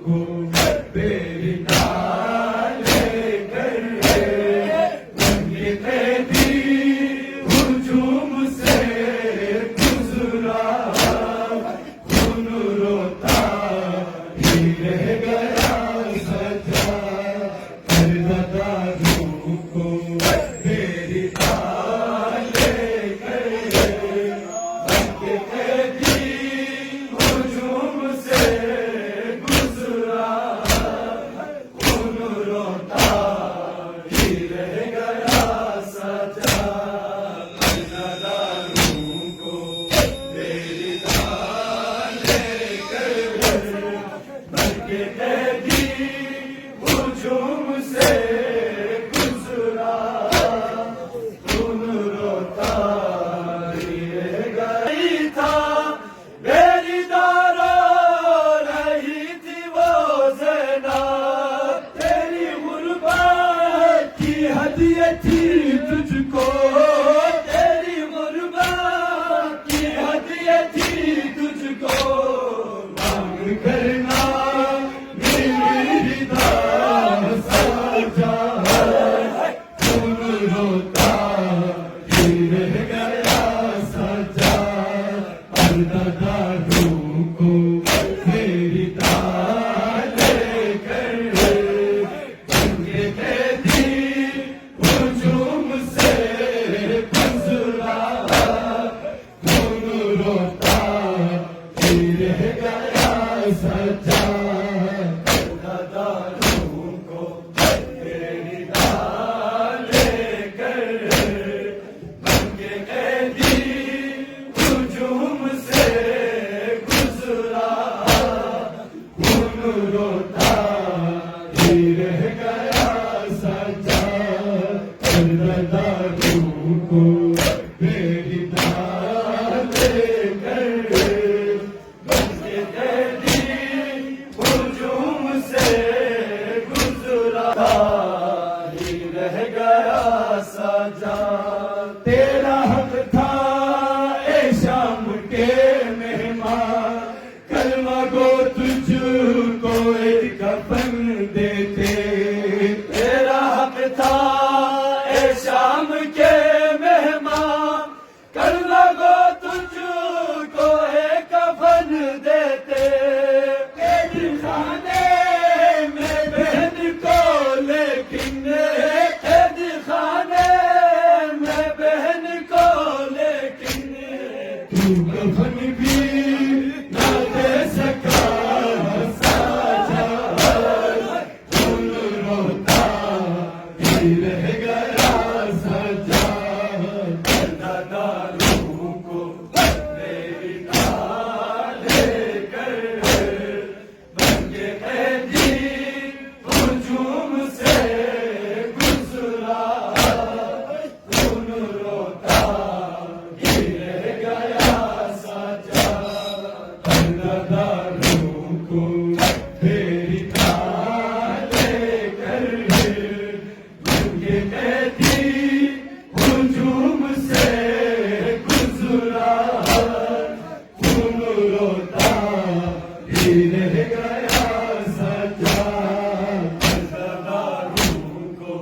کو میری ڈالے کر رنگ قیدی ہجوم سے گزرا خون روتا ہی رہ گیا سجا کر داداروں کو میری ڈالے کر رنگ قیدی ہجوم سے گزرا خون روتا ہی رہ گیا سجا داداروں کو میری ڈالے کر رنگ قیدی ہجوم سے گزرا خون روتا ہی رہ گئی تھا میری دارو رہی تھی وہ زینب تیری غربت کی ہدیت تھی تجھ کو تیری غربت کی ہدیت تھی تجھ کو مانگ کرنا میری دار سجا خون روتا ہی رہ گیا سجا داداروں کو میری ڈالے کر رنگ قیدی ہجوم سے گزرا خون روتا ہی رہ گیا سجا داداروں کو میری ڈالے کر رنگ قیدی ہجوم سے گزرا خون روتا ہی رہ گیا سجا داداروں کو میری ڈالے کر رنگ قیدی ہجوم سے گزرا ہی رہ گیا سجا تیرا حق تھا اے شام کے مہمان کلمہ گو تجھ کو ایک کفن دیتے تیرا حق تھا اے شام کے مہمان کلمہ گو تجھ کو ایک کفن دیتے قید خانے میں بہن کو لیکن قید خانے میں بہن کو لیکن تو کفن بھی نہ دے سکا سجا خون روتا ہی رہ گیا سجا داداروں کو میری ڈالے کر رنگ قیدی ہجوم سے گزرا خون روتا ہی رہ گیا سجا داداروں کو میری ڈالے کر رنگ قیدی ہجوم سے گزرا خون روتا ہی رہ گیا سجا داداروں کو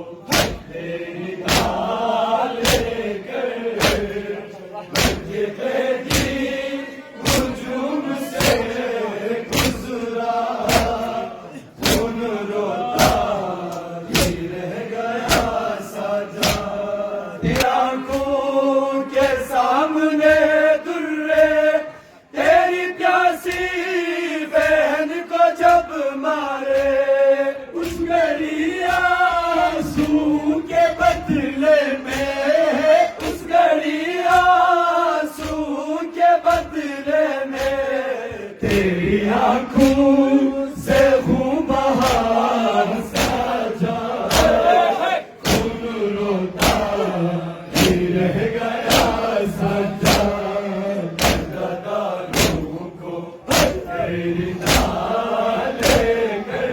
میری ڈالے کر رنگ قیدی ہجوم سے گزرا خون روتا ہی رہ گیا سجا تیری آنکھوں کے سامنے درے تیری پیاسی بہن کو جب مارے اس میری آنسو کے بدلے میں اس گھڑی آنسو کے بدلے میں تیری آنکھوں سے خون بہا سجا خون روتا ہی رہ گیا سجا داداروں کو میری ڈالے کر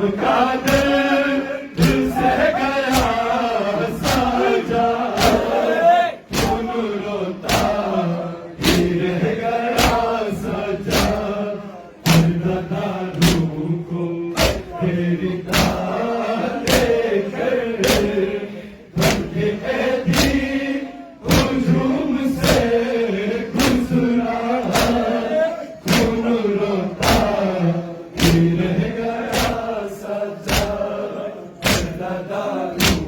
کا درد سے گیا ساجا خون روتا ہی رہ گیا سجا داداروں کو تیری لے کر بلکہ قیدی ہجوم سے گزرا خون روتا ہی رہ گیا سجا داداروں